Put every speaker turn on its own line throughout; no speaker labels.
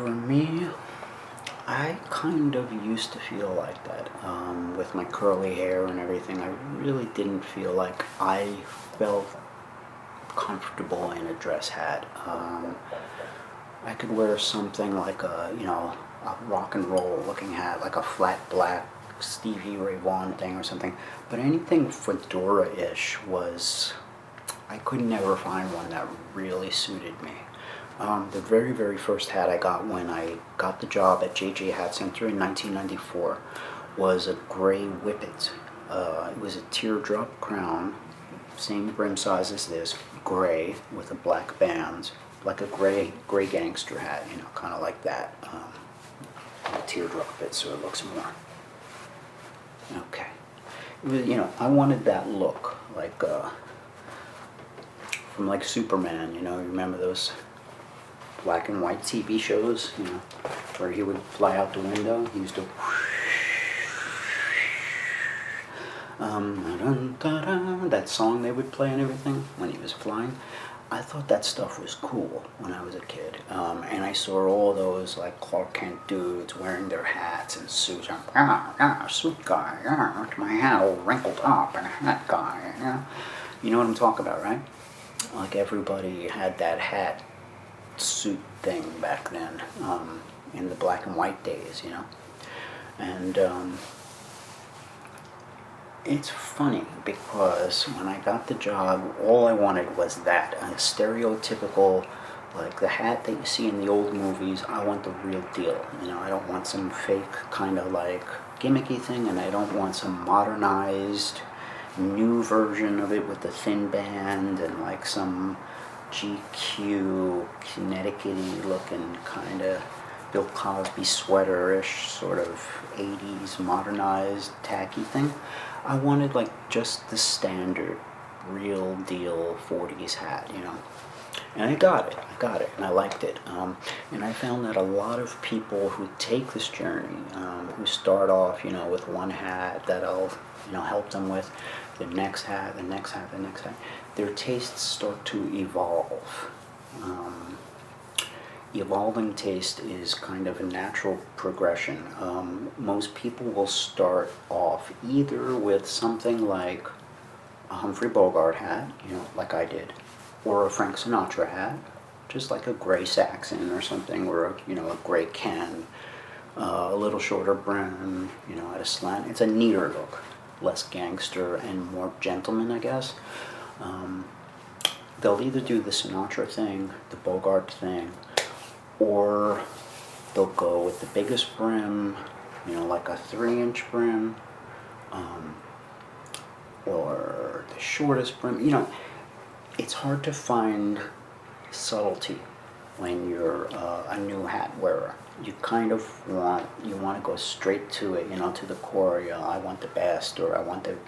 For me, I kind of used to feel like that. With my curly hair and everything, I really didn't feel like I felt comfortable in a dress hat. I could wear something like a rock and roll looking hat, like a flat black Stevie Ray Vaughan thing or something. But anything fedora-ish was, I could never find one that really suited me. The very, very first hat I got when I got the job at JJ Hat Center in 1994 was a gray Whippet. It was a teardrop crown, same brim size as this, gray with a black band, like a gray gangster hat, kind of like that. A teardrop bit, so it looks more. Okay. It was, I wanted that look, like from like Superman. You remember those black and white TV shows, where he would fly out the window. He used to that song they would play and everything when he was flying. I thought that stuff was cool when I was a kid, and I saw all those like Clark Kent dudes wearing their hats and suits. Suit guy, with my hat all wrinkled up and a hat guy. You know what I'm talking about, right? Like everybody had that hat suit thing back then, in the black and white days, and it's funny because when I got the job, all I wanted was that, a stereotypical, like the hat that you see in the old movies. I want the real deal. I don't want some fake kind of like gimmicky thing, and I don't want some modernized new version of it with the thin band and like some GQ Connecticut-y looking kind of Bill Cosby sweater-ish sort of 80s modernized tacky thing. I wanted like just the standard real deal 40s hat, and I got it, and I liked it. And I found that a lot of people who take this journey, who start off, with one hat that I'll, help them with the next hat, the next hat, the next hat, their tastes start to evolve. Evolving taste is kind of a natural progression. Most people will start off either with something like a Humphrey Bogart hat, like I did, or a Frank Sinatra hat, just like a gray Saxon or something, or a gray can, a little shorter brim, at a slant. It's a neater look, less gangster and more gentleman, I guess. They'll either do the Sinatra thing, the Bogart thing, or they'll go with the biggest brim, like a 3-inch brim, or the shortest brim. It's hard to find subtlety when you're a new hat wearer. You kind of want to go straight to it, to the core. I want the best, or I want the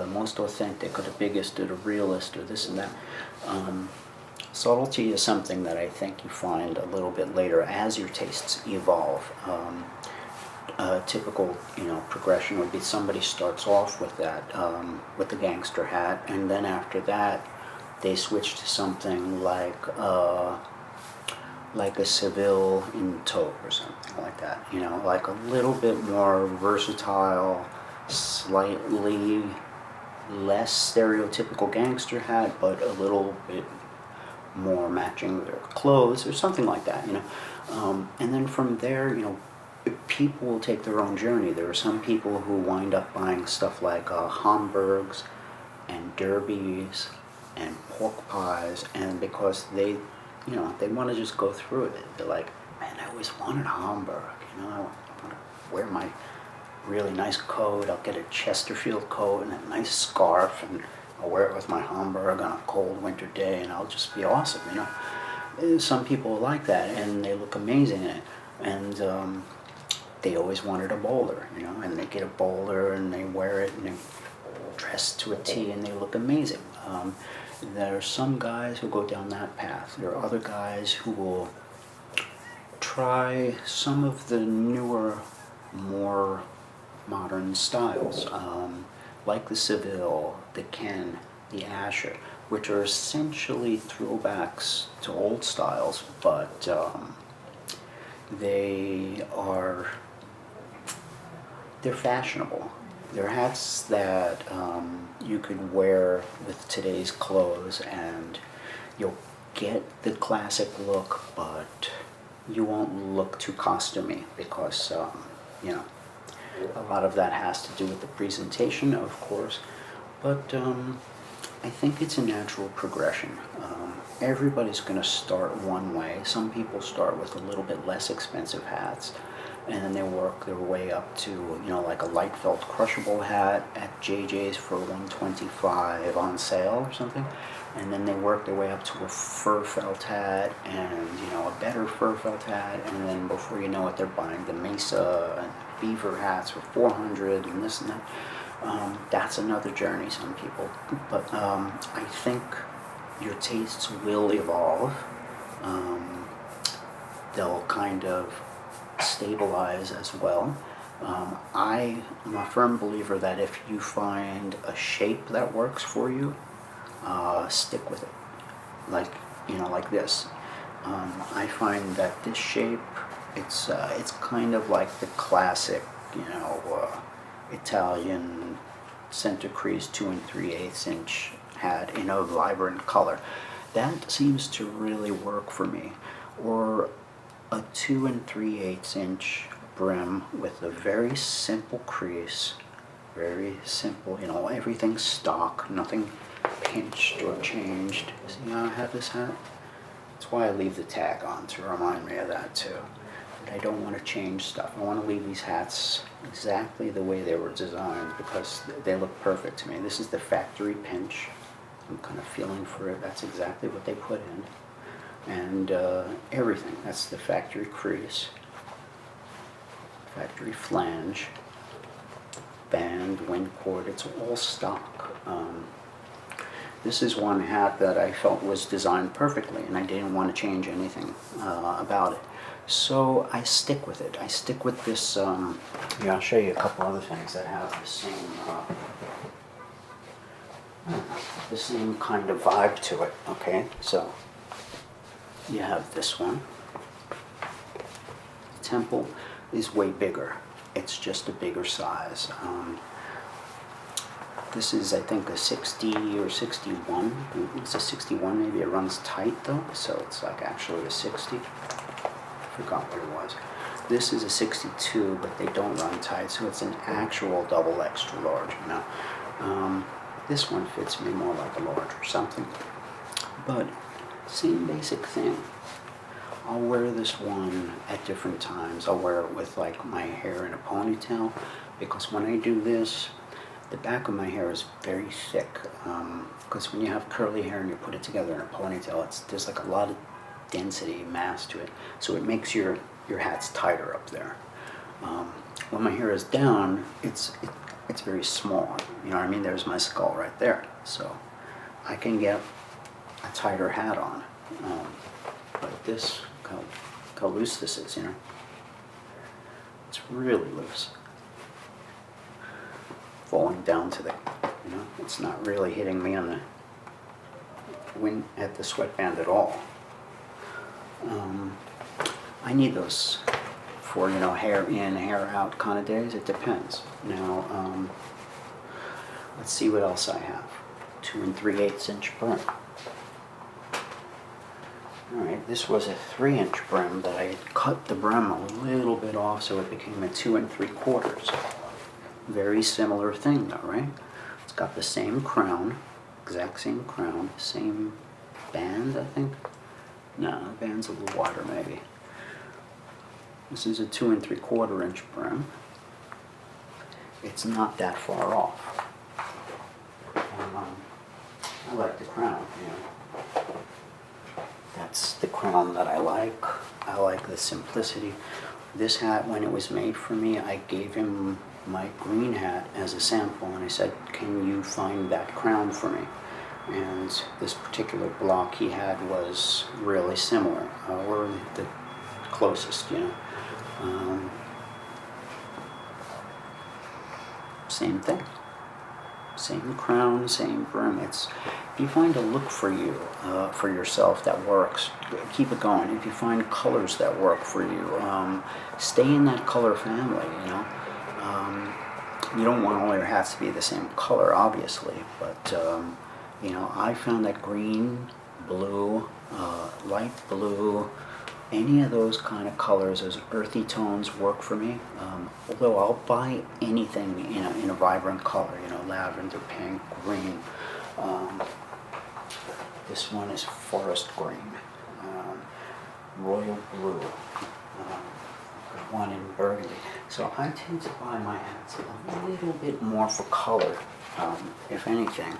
most authentic, or the biggest, or the realest, or this and that. Subtlety is something that I think you find a little bit later as your tastes evolve. A typical, progression would be somebody starts off with that, with the gangster hat, and then after that, they switch to something like a Seville in taupe or something like that. Like a little bit more versatile, slightly less stereotypical gangster hat, but a little bit more matching their clothes or something like that, and then from there, people will take their own journey. There are some people who wind up buying stuff like Homburgs and derbies and pork pies, and because they want to just go through it. They're like, man, I always wanted a Homburg, I want to wear my really nice coat. I'll get a Chesterfield coat and a nice scarf, and I'll wear it with my Homburg on a cold winter day, and I'll just be awesome, Some people like that, and they look amazing in it. And they always wanted a bowler, and they get a bowler, and they wear it, and they dress to a T, and they look amazing. There are some guys who go down that path. There are other guys who will try some of the newer, more modern styles, like the Seville, the Ken, the Asher, which are essentially throwbacks to old styles, but They are, they're fashionable. They're hats that you could wear with today's clothes and you'll get the classic look, but you won't look too costumey because, you know, a lot of that has to do with the presentation, of course, but I think it's a natural progression. Everybody's going to start one way. Some people start with a little bit less expensive hats, and then they work their way up to, you know, like a light felt crushable hat at JJ's for $125 on sale or something, and then they work their way up to a fur felt hat and, you know, a better fur felt hat, and then before you know it, they're buying the Mesa and beaver hats for $400 and this and that. That's another journey, some people, but I think your tastes will evolve. They'll kind of stabilize as well. I am a firm believer that if you find a shape that works for you, stick with it. Like, you know, like this. I find that this shape, it's kind of like the classic, you know, Italian center crease 2 3/8 inch hat in a vibrant color. That seems to really work for me. Or a 2 3/8 inch brim with a very simple crease, very simple, you know, everything stock, nothing pinched or changed. See how I have this hat? That's why I leave the tag on, to remind me of that too. But I don't want to change stuff. I want to leave these hats exactly the way they were designed because they look perfect to me. This is the factory pinch. I'm kind of feeling for it. That's exactly what they put in. And everything. That's the factory crease, factory flange, band, wind cord. It's all stock. This is one hat that I felt was designed perfectly, and I didn't want to change anything about it. So I stick with it. I stick with this. Yeah, I'll show you a couple other things that have the same kind of vibe to it. Okay, so you have this one. The temple is way bigger. It's just a bigger size. This is, I think, a 60 or 61. It's a 61, maybe. It runs tight though, so it's like actually a 60. I forgot what it was. This is a 62, but they don't run tight, so it's an actual double extra large. Now, this one fits me more like a large or something, but same basic thing. I'll wear this one at different times. I'll wear it with like my hair in a ponytail, because when I do this, the back of my hair is very thick, because when you have curly hair and you put it together in a ponytail, there's like a lot of density, mass to it, so it makes your hats tighter up there. When my hair is down, it's very small. You know what I mean? There's my skull right there, so I can get a tighter hat on. Like this, how loose this is, you know? It's really loose. Falling down to the, you know, it's not really hitting me on the wind at the sweatband at all. I need those for, you know, hair in, hair out kind of days. It depends. Now, let's see what else I have. 2 3/8 inch brim. Alright, this was a 3-inch brim that I had cut the brim a little bit off so it became a 2 3/4. Very similar thing though, right? It's got the same crown, exact same crown, same band, I think. No, the band's a little wider maybe. This is a 2 3/4 inch brim. It's not that far off. I like the crown, you know. That's the crown that I like. I like the simplicity. This hat, when it was made for me, I gave him my green hat as a sample, and I said, can you find that crown for me? And this particular block he had was really similar, or the closest, you know. Same thing. same crown, same brim. It's, if you find a look for you, for yourself that works, keep it going. If you find colors that work for you, stay in that color family, you know. You don't want all your hats to be the same color, obviously, but, you know, I found that green, blue, light blue, any of those kind of colors, those earthy tones work for me. Although I'll buy anything in a vibrant color, you know, lavender, pink, green. This one is forest green, royal blue, one in burgundy. So I tend to buy my hats a little bit more for color, if anything.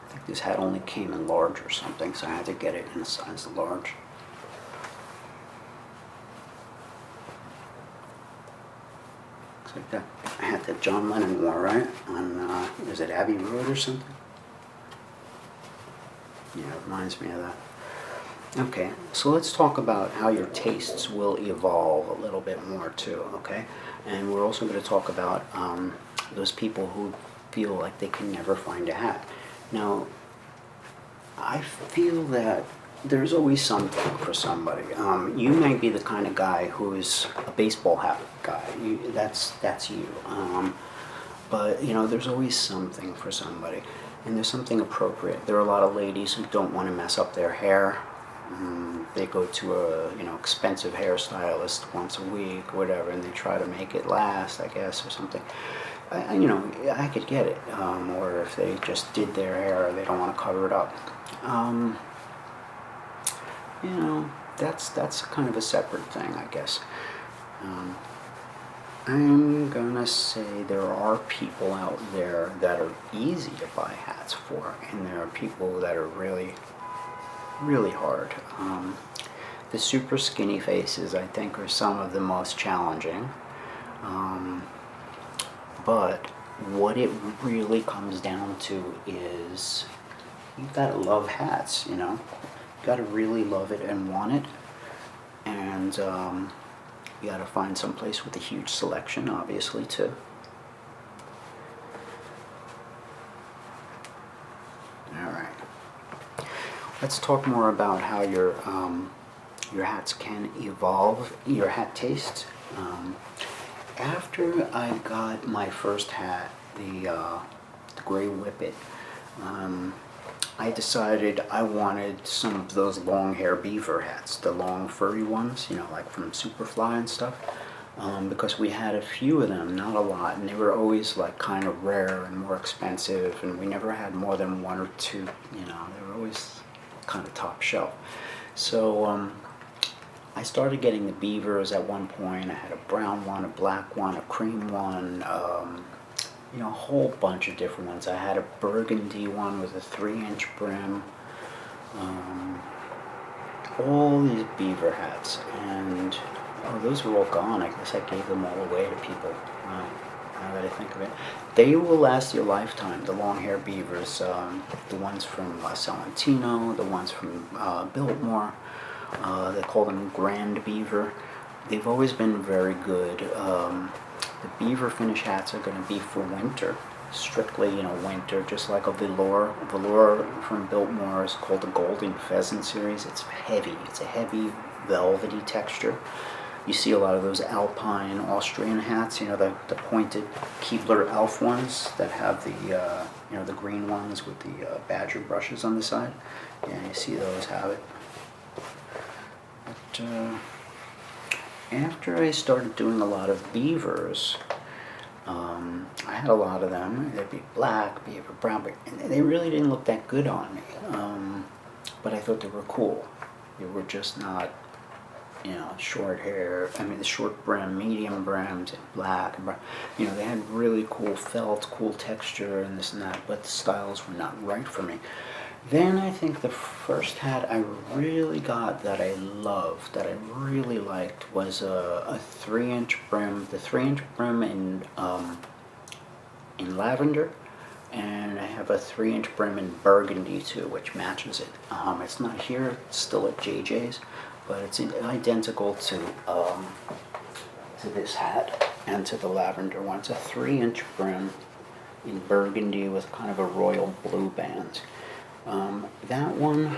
I think this hat only came in large or something, so I had to get it in a size large. Looks like that hat that John Lennon wore, right? On, is it Abbey Road or something? Yeah, it reminds me of that. Okay, so let's talk about how your tastes will evolve a little bit more too, okay? And we're also going to talk about those people who feel like they can never find a hat. Now, I feel that there's always something for somebody. You might be the kind of guy who's a baseball hat guy. That's you. But, you know, there's always something for somebody. And there's something appropriate. There are a lot of ladies who don't want to mess up their hair. They go to a, you know, expensive hairstylist once a week, whatever, and they try to make it last, I guess, or something. You know, I could get it. Or if they just did their hair, they don't want to cover it up. You know, that's kind of a separate thing, I guess. I'm gonna say there are people out there that are easy to buy hats for, and there are people that are really, really hard. The super skinny faces, I think, are some of the most challenging. But what it really comes down to is you've got to love hats, you know. You've got to really love it and want it. And you got to find some place with a huge selection, obviously, too. All right. Let's talk more about how your hats can evolve, your hat taste. After I got my first hat, the Gray Whippet, I decided I wanted some of those long hair beaver hats, the long furry ones, you know, like from Superfly and stuff, because we had a few of them, not a lot, and they were always like kind of rare and more expensive, and we never had more than one or two, you know, they were always kind of top shelf. So I started getting the beavers at one point. I had a brown one, a black one, a cream one, you know, a whole bunch of different ones. I had a burgundy one with a 3-inch brim. All these beaver hats, and those are all gone. I guess I gave them all away to people. Now that I think of it, they will last your lifetime. The long hair beavers, the ones from Salentino, the ones from Biltmore. They call them Grand Beaver. They've always been very good. The beaver finish hats are going to be for winter, strictly, you know, winter, just like a velour. Velour from Biltmore is called the Golden Pheasant series. It's heavy. It's a heavy, velvety texture. You see a lot of those Alpine Austrian hats, you know, the pointed Keebler Elf ones that have the, you know, the green ones with the badger brushes on the side. Yeah, you see those have it. But after I started doing a lot of beavers, I had a lot of them. They'd be black, beaver, brown, but they really didn't look that good on me. But I thought they were cool. They were just not, you know, short hair. I mean, the short brim, medium brims, and black and brown. You know, they had really cool felt, cool texture, and this and that. But the styles were not right for me. Then I think the first hat I really got that I loved, that I really liked, was a 3-inch brim. The 3-inch brim in lavender And I have a 3-inch brim in burgundy too, which matches it. It's not here, it's still at JJ's, but it's identical to this hat and to the lavender one. It's a 3-inch brim in burgundy with kind of a royal blue band. That one,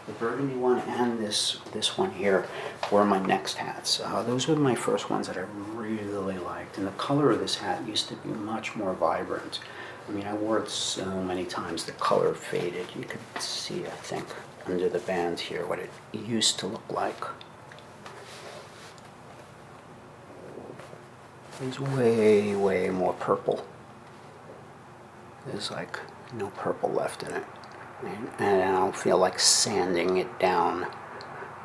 the burgundy one, and this one here were my next hats. Those were my first ones that I really liked, and the color of this hat used to be much more vibrant. I mean, I wore it so many times the color faded. You could see, I think, under the band here what it used to look like. It's way more purple. There's like no purple left in it. And I don't feel like sanding it down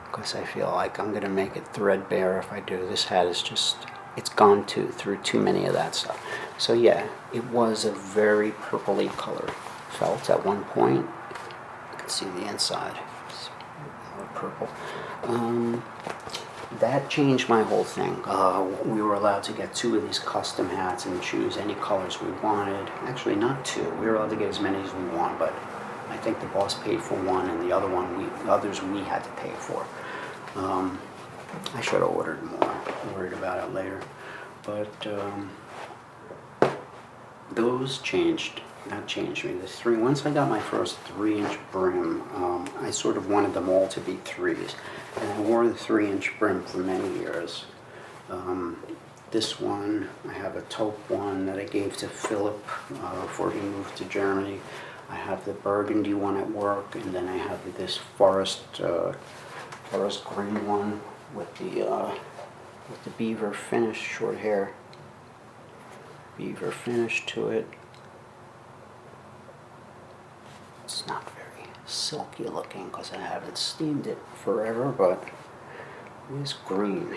because I feel like I'm going to make it threadbare if I do. This hat is just, it's gone through too many of that stuff. So yeah, it was a very purpley color felt at one point. You can see the inside. It's more purple. That changed my whole thing. We were allowed to get 2 of these custom hats and choose any colors we wanted. Actually, not 2. We were allowed to get as many as we want, but I think the boss paid for one, and the others we had to pay for. I should have ordered more. Worried about it later, but those changed. That changed me. Once I got my first 3-inch brim, I sort of wanted them all to be 3s. And I wore the 3-inch brim for many years. This one, I have a taupe one that I gave to Philip before he moved to Germany. I have the burgundy one at work, and then I have this forest green one with the beaver finish, short hair, beaver finish to it. It's not very silky looking because I haven't steamed it forever, but it is green.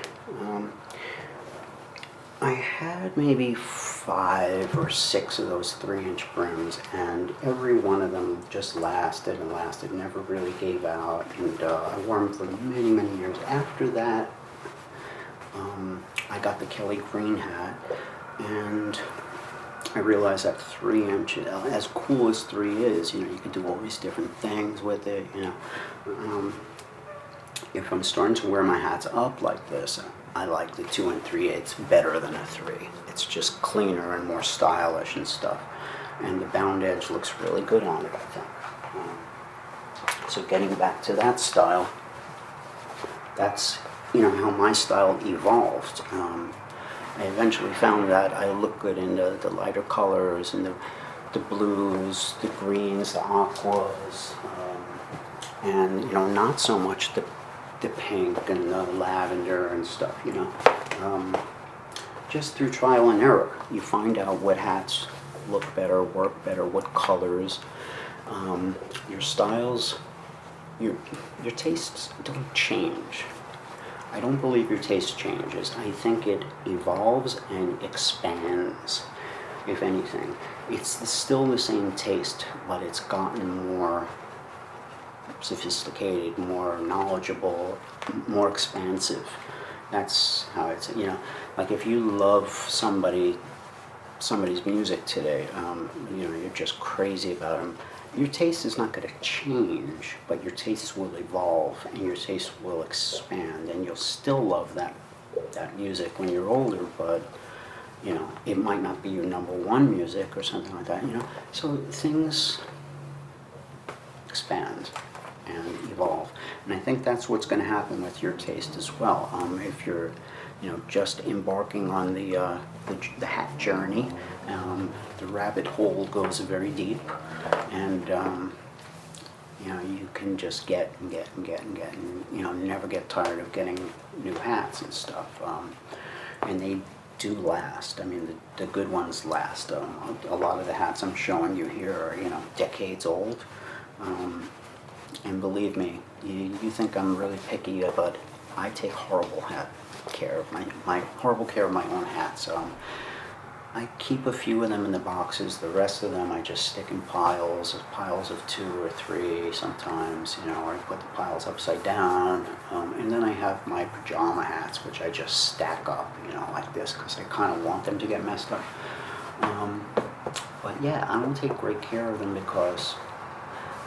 I had maybe 5 or 6 of those 3-inch brims, and every one of them just lasted and lasted, never really gave out, and I wore them for many years. After that, I got the Kelly green hat, and I realized that 3-inch, as cool as 3 is, you could do all these different things with it, If I'm starting to wear my hats up like this, I like the 2 3/8 better than a 3. It's just cleaner and more stylish and stuff. And the bound edge looks really good on it, I think. So getting back to that style, that's, how my style evolved. I eventually found that I look good in the lighter colors and the blues, the greens, the aquas, and not so much the pink and the lavender and stuff. Just through trial and error, you find out what hats look better, work better, what colors, your styles, your tastes don't change. I don't believe your taste changes. I think it evolves and expands, if anything. It's still the same taste, but it's gotten more sophisticated, more knowledgeable, more expansive. That's how it's, like if you love somebody's music today, you're just crazy about them. Your taste is not going to change, but your tastes will evolve and your taste will expand, and you'll still love that music when you're older, but it might not be your number one music or something like that, So things expand and evolve, and I think that's what's going to happen with your taste as well. If you're, just embarking on the hat journey, the rabbit hole goes very deep, and you can just get and get and get and get, and never get tired of getting new hats and stuff, and they do last. I mean, the good ones last. A lot of the hats I'm showing you here are decades old. And believe me, you think I'm really picky, but I take horrible care of my horrible care of my own hats. I keep a few of them in the boxes. The rest of them I just stick in piles of 2 or 3 sometimes, or I put the piles upside down. And then I have my pajama hats, which I just stack up, like this, because I kind of want them to get messed up. But yeah, I don't take great care of them because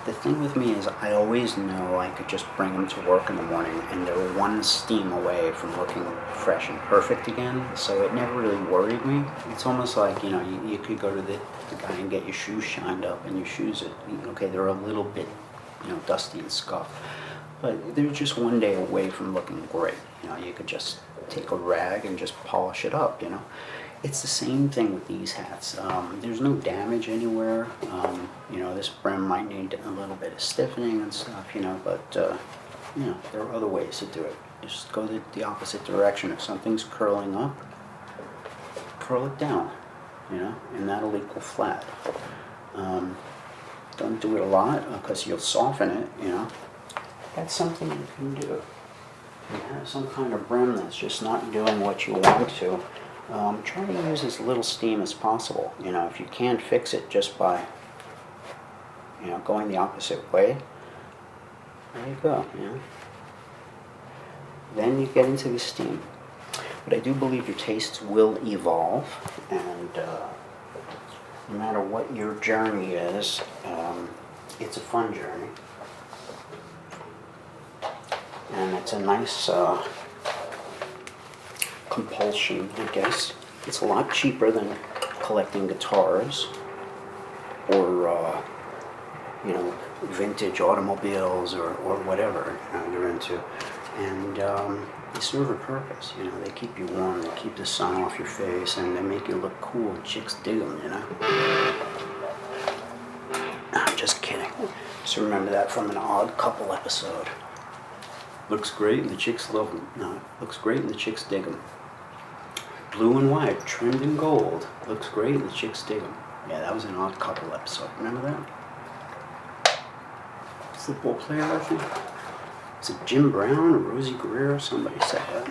the thing with me is I always know I could just bring them to work in the morning and they're one steam away from looking fresh and perfect again. So it never really worried me. It's almost like, you could go to the guy and get your shoes shined up and your shoes are, okay, they're a little bit, dusty and scuffed. But they're just one day away from looking great. You could just take a rag and just polish it up. It's the same thing with these hats. There's no damage anywhere. This brim might need a little bit of stiffening and stuff, but there are other ways to do it. Just go the opposite direction. If something's curling up, curl it down, and that'll equal flat. Don't do it a lot because you'll soften it, That's something you can do. You have some kind of brim that's just not doing what you want to. Try to use as little steam as possible. If you can't fix it just by, going the opposite way, there you go. Then you get into the steam. But I do believe your tastes will evolve, and no matter what your journey is, it's a fun journey. And it's a nice compulsion, I guess. It's a lot cheaper than collecting guitars or, vintage automobiles or whatever you're into. And they serve a purpose, They keep you warm, they keep the sun off your face, and they make you look cool. Chicks dig them, I'm just kidding. Just remember that from an Odd Couple episode. Looks great and the chicks love them. No, looks great and the chicks dig them. Blue and white, trimmed in gold. Looks great and the chicks dig them. Yeah, that was an Odd Couple episode. Remember that? Football player, I think. Is it Jim Brown or Rosie Greer? Somebody said that.